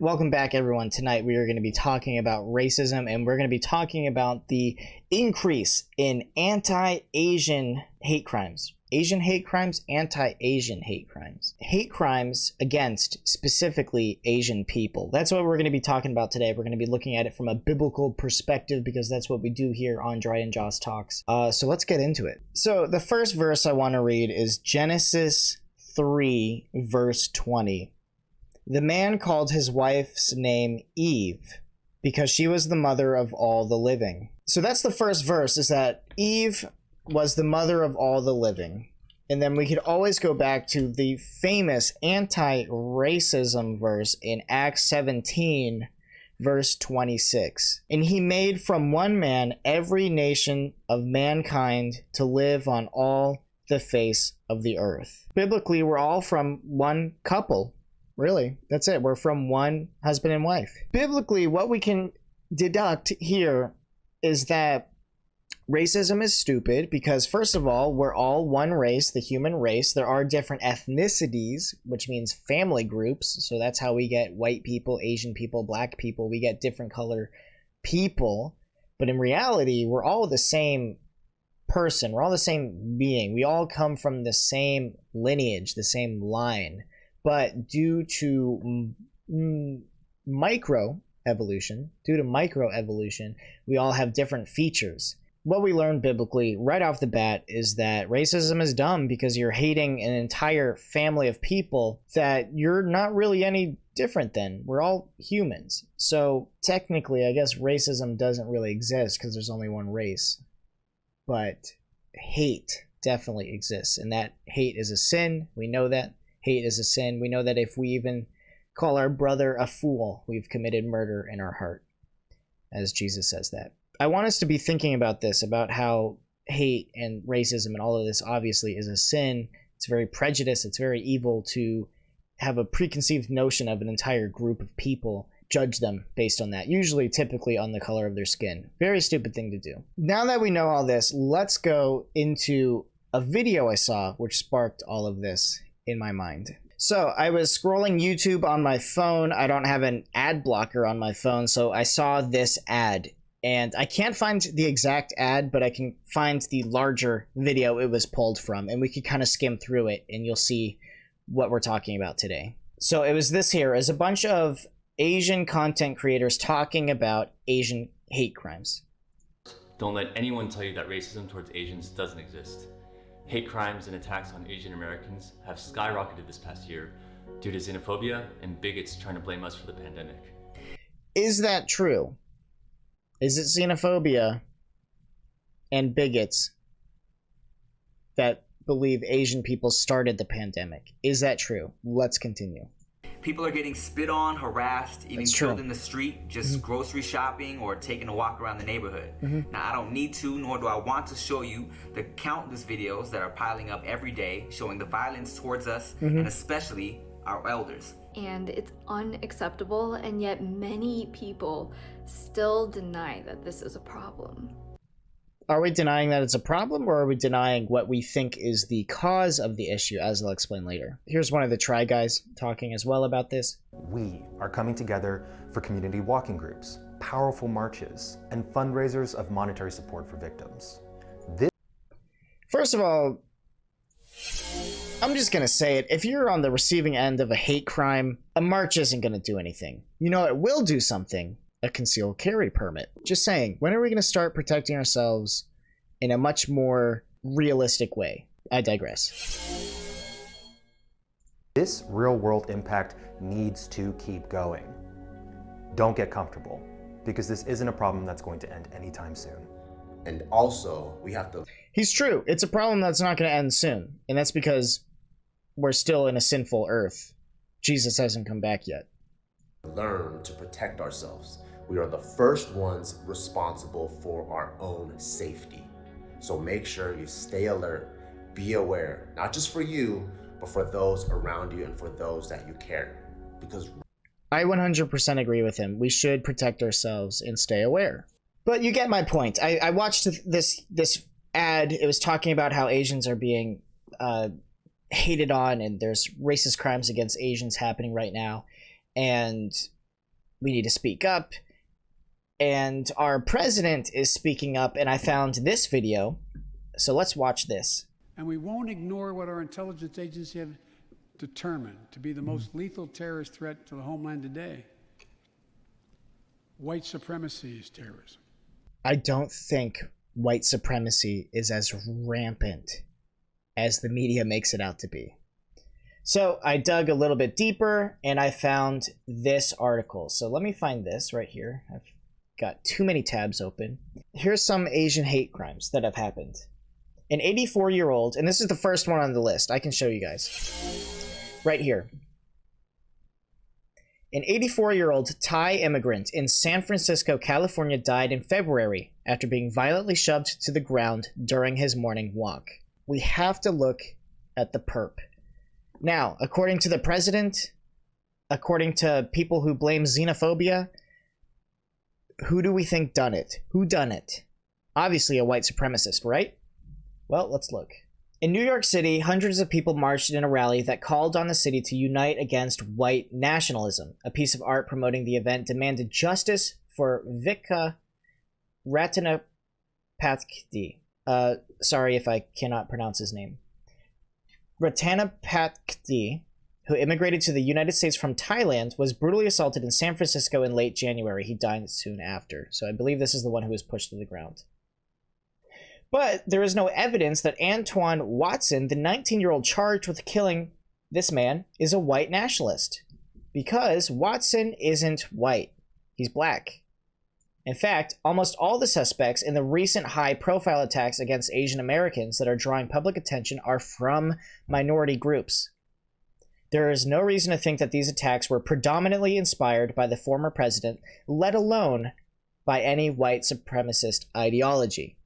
Welcome back, everyone. Tonight we are going to be talking about racism, and we're going to be talking about the increase in anti-Asian hate crimes. Asian hate crimes, anti-Asian hate crimes. Hate crimes against specifically Asian people. That's what we're going to be talking about today. We're going to be looking at it from a biblical perspective because that's what we do here on Dryden Joss Talks. So let's get into it. So the first verse I want to read is Genesis 3, verse 20. The man called his wife's name Eve because she was the mother of all the living. So that's the first verse, is that Eve was the mother of all the living. And then we could always go back to the famous anti-racism verse in Acts 17, verse 26. And he made from one man every nation of mankind to live on all the face of the earth. Biblically, we're all from one couple. Really, that's it. We're from one husband and wife. Biblically, what we can deduct here is that racism is stupid because, first of all, we're all one race, the human race. There are different ethnicities, which means family groups. So that's how we get white people, Asian people, black people. We get different color people. But in reality, we're all the same person. We're all the same being. We all come from the same lineage, the same line. But due to microevolution, we all have different features. What we learn biblically right off the bat is that racism is dumb because you're hating an entire family of people that you're not really any different than. We're all humans. So technically, I guess racism doesn't really exist because there's only one race. But hate definitely exists, and that hate is a sin. We know that. Hate is a sin. We know that if we even call our brother a fool, we've committed murder in our heart, as Jesus says that. I want us to be thinking about this, about how hate and racism and all of this obviously is a sin. It's very prejudiced. It's very evil to have a preconceived notion of an entire group of people, judge them based on that, usually typically on the color of their skin. Very stupid thing to do. Now that we know all this, let's go into a video I saw which sparked all of this in my mind. So I was scrolling YouTube on my phone. I don't have an ad blocker on my phone, so I saw this ad. And I can't find the exact ad, but I can find the larger video it was pulled from, and we could kind of skim through it, and you'll see what we're talking about today. So it was this here, is a bunch of Asian content creators talking about Asian hate crimes. Don't let anyone tell you that racism towards Asians doesn't exist. Hate crimes and attacks on Asian Americans have skyrocketed this past year due to xenophobia and bigots trying to blame us for the pandemic. Is that true? Is it xenophobia and bigots that believe Asian people started the pandemic? Is that true? Let's continue. People are getting spit on, harassed, even killed in the street, just grocery shopping or taking a walk around the neighborhood. Now, I don't need to, nor do I want to show you the countless videos that are piling up every day showing the violence towards us and especially our elders. And it's unacceptable, and yet many people still deny that this is a problem. Are we denying that it's a problem, or are we denying what we think is the cause of the issue, as I'll explain later? Here's one of the Try Guys talking as well about this. We are coming together for community walking groups, powerful marches, and fundraisers of monetary support for victims. First of all, I'm just going to say it. If you're on the receiving end of a hate crime, a march isn't going to do anything. You know, it will do something. A concealed carry permit. Just saying, when are we going to start protecting ourselves in a much more realistic way? I digress. This real-world impact needs to keep going. Don't get comfortable, because this isn't a problem that's going to end anytime soon. And also, we have to... He's true. It's a problem that's not going to end soon. And that's because we're still in a sinful earth. Jesus hasn't come back yet. Learn to protect ourselves. We are the first ones responsible for our own safety. So make sure you stay alert, be aware, not just for you, but for those around you and for those that you care. Because I 100% agree with him. We should protect ourselves and stay aware. But you get my point. I watched this ad. It was talking about how Asians are being hated on, and there's racist crimes against Asians happening right now. And We need to speak up. And our president is speaking up, and I found this video. So let's watch this. And we won't ignore what our intelligence agencies have determined to be the most lethal terrorist threat to the homeland today. White supremacy is terrorism. I don't think white supremacy is as rampant as the media makes it out to be. So I dug a little bit deeper and I found this article. So let me find this right here. I've got too many tabs open. Here's some Asian hate crimes that have happened. An 84-year-old, and this is the first one on the list. I can show you guys. Right here. An 84-year-old Thai immigrant in San Francisco, California died in February after being violently shoved to the ground during his morning walk. We have to look at the perp. Now, according to the president, according to people who blame xenophobia, who do we think done it? Who done it? Obviously a white supremacist, right? Well, let's look. In New York City, hundreds of people marched in a rally that called on the city to unite against white nationalism. A piece of art promoting the event demanded justice for Vika Ratanapakdee. Sorry if I cannot pronounce his name. Ratanapakdee, who immigrated to the United States from Thailand, was brutally assaulted in San Francisco in late January. He died soon after. So I believe this is the one who was pushed to the ground. But there is no evidence that Antoine Watson, the 19-year-old charged with killing this man, is a white nationalist. Because Watson isn't white. He's black. In fact, almost all the suspects in the recent high-profile attacks against Asian Americans that are drawing public attention are from minority groups. There is no reason to think that these attacks were predominantly inspired by the former president, let alone by any white supremacist ideology.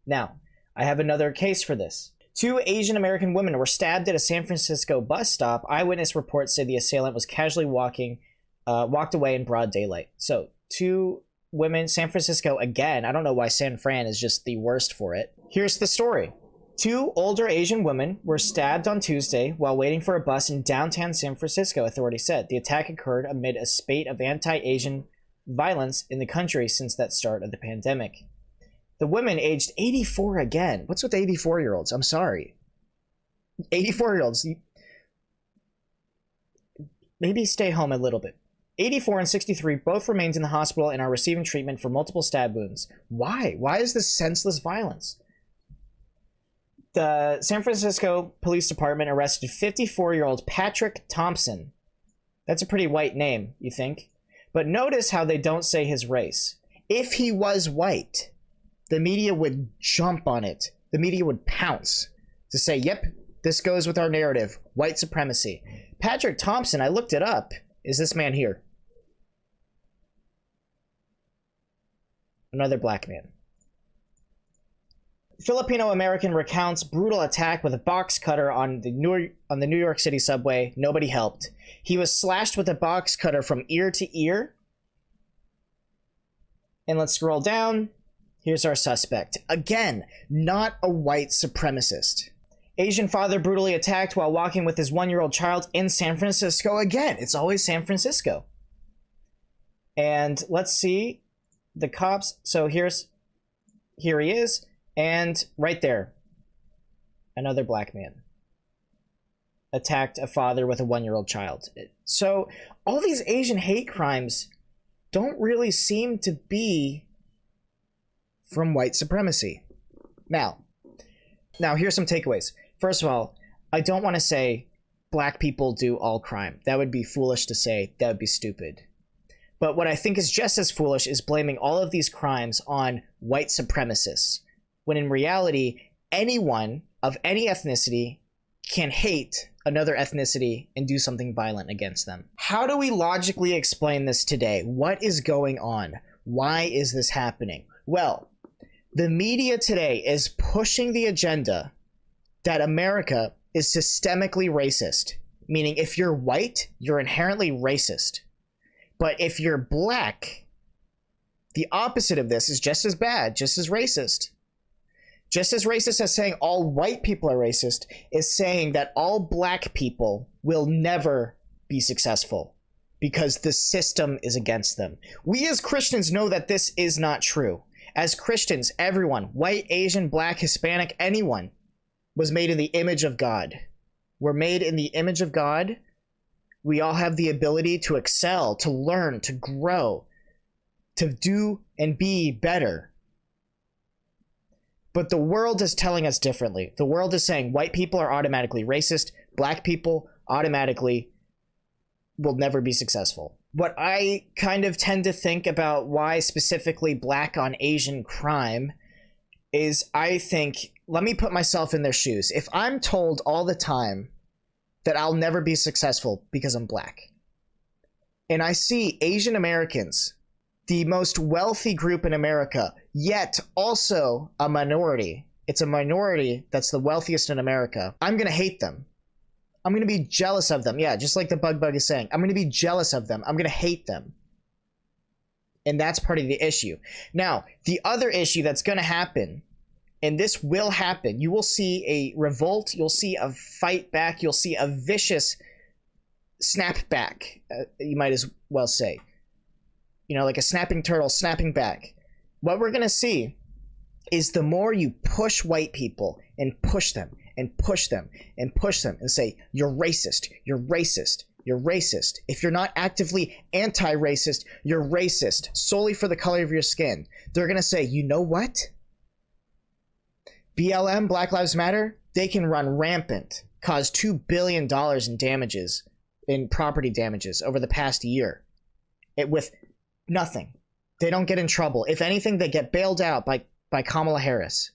Now, I have another case for this. 2 Asian American women were stabbed at a San Francisco bus stop. Eyewitness reports say the assailant was casually walked away in broad daylight. So, 2 women, San Francisco again. I don't know why San Fran is just the worst for it. Here's the story. 2 older Asian women were stabbed on Tuesday while waiting for a bus in downtown San Francisco, authorities said. The attack occurred amid a spate of anti-Asian violence in the country since that start of the pandemic. The women aged 84 again. What's with 84-year-olds? I'm sorry. 84-year-olds. Maybe stay home a little bit. 84 and 63 both remained in the hospital and are receiving treatment for multiple stab wounds. Why? Why is this senseless violence? The San Francisco Police Department arrested 54-year-old Patrick Thompson. That's a pretty white name, you think? But notice how they don't say his race. If he was white, the media would jump on it. The media would pounce to say, yep, this goes with our narrative, white supremacy. Patrick Thompson, I looked it up, is this man here. Another black man. Filipino-American recounts brutal attack with a box cutter on the New York City subway. Nobody helped. He was slashed with a box cutter from ear to ear. And let's scroll down. Here's our suspect. Again, not a white supremacist. Asian father brutally attacked while walking with his 1-year-old child in San Francisco. Again, it's always San Francisco. And let's see the cops. So here he is. And right there, another black man attacked a father with a 1-year-old child. So all these Asian hate crimes don't really seem to be from white supremacy. Now here's some takeaways. First of all, I don't want to say black people do all crime. That would be foolish to say. That would be stupid. But what I think is just as foolish is blaming all of these crimes on white supremacists, when in reality, anyone of any ethnicity can hate another ethnicity and do something violent against them. How do we logically explain this today? What is going on? Why is this happening? Well, the media today is pushing the agenda that America is systemically racist, meaning if you're white, you're inherently racist. But if you're black, the opposite of this is just as bad, just as racist. Just as racist as saying all white people are racist is saying that all black people will never be successful. because the system is against them. We as Christians know that this is not true. As Christians, everyone, white, Asian, black, Hispanic, anyone, was made in the image of God. We're made in the image of God. We all have the ability to excel, to learn, to grow, to do and be better. But the world is telling us differently. The world is saying white people are automatically racist, black people automatically will never be successful. What I kind of tend to think about why specifically black on Asian crime is I think, let me put myself in their shoes. If I'm told all the time that I'll never be successful because I'm black, and I see Asian Americans, the most wealthy group in America, yet also a minority. It's a minority that's the wealthiest in America. I'm going to hate them. I'm going to be jealous of them. Yeah, just like the Bug is saying. I'm going to be jealous of them. I'm going to hate them. And that's part of the issue. Now, the other issue that's going to happen, and this will happen, you will see a revolt, you'll see a fight back, you'll see a vicious snap back, you might as well say. You know, like a snapping turtle snapping back. What we're going to see is the more you push white people and push them and push them and push them and say, you're racist, you're racist, you're racist. If you're not actively anti-racist, you're racist solely for the color of your skin. They're going to say, you know what? BLM, Black Lives Matter, they can run rampant, cause $2 billion in damages, in property damages over the past year. With nothing. They don't get in trouble. If anything, they get bailed out by Kamala Harris.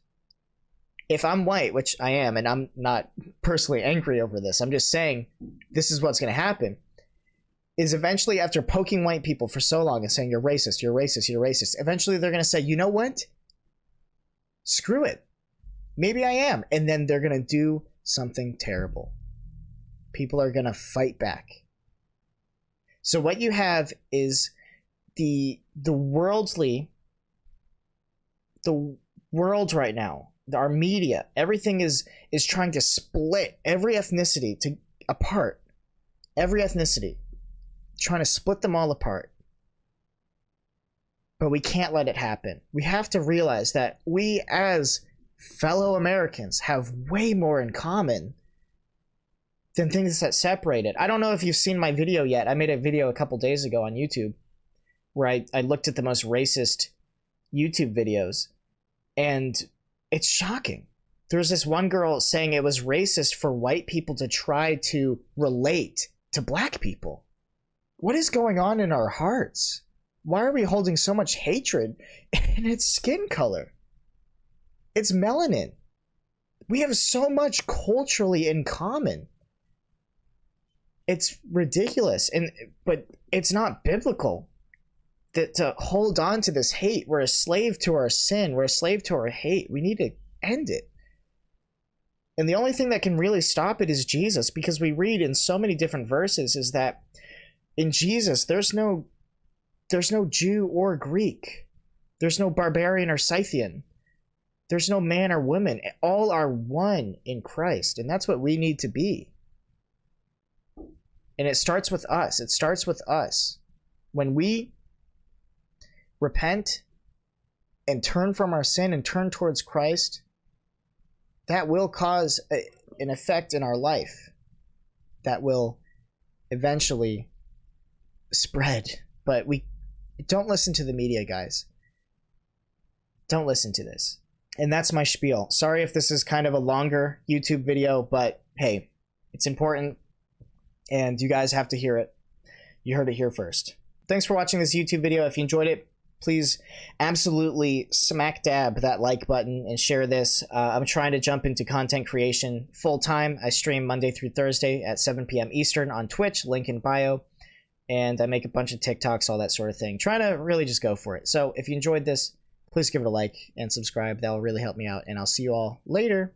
If I'm white, which I am, and I'm not personally angry over this, I'm just saying this is what's going to happen, is eventually after poking white people for so long and saying, you're racist, you're racist, you're racist, eventually they're going to say, you know what? Screw it. Maybe I am. And then they're going to do something terrible. People are going to fight back. So what you have is the world right now, our media, everything is trying to split every ethnicity apart. Every ethnicity. Trying to split them all apart. But we can't let it happen. We have to realize that we as fellow Americans have way more in common than things that separate it. I don't know if you've seen my video yet. I made a video a couple days ago on YouTube where I looked at the most racist YouTube videos, and it's shocking. There's this one girl saying it was racist for white people to try to relate to black people. What is going on in our hearts? Why are we holding so much hatred in its skin color? It's melanin. We have so much culturally in common. It's ridiculous, but it's not biblical that to hold on to this hate. We're a slave to our sin. We're a slave to our hate. We need to end it. And the only thing that can really stop it is Jesus, because we read in so many different verses is that in Jesus, there's no Jew or Greek. There's no barbarian or Scythian. There's no man or woman. All are one in Christ. And that's what we need to be. And it starts with us. It starts with us. When we repent and turn from our sin and turn towards Christ, that will cause an effect in our life that will eventually spread. But we don't listen to the media, guys. Don't listen to this. And that's my spiel. Sorry if this is kind of a longer YouTube video, but hey, it's important and you guys have to hear it. You heard it here first. Thanks for watching this YouTube video. If you enjoyed it, please absolutely smack dab that like button and share this. I'm trying to jump into content creation full time. I stream Monday through Thursday at 7 p.m. Eastern on Twitch, link in bio. And I make a bunch of TikToks, all that sort of thing. Trying to really just go for it. So if you enjoyed this, please give it a like and subscribe. That will really help me out. And I'll see you all later.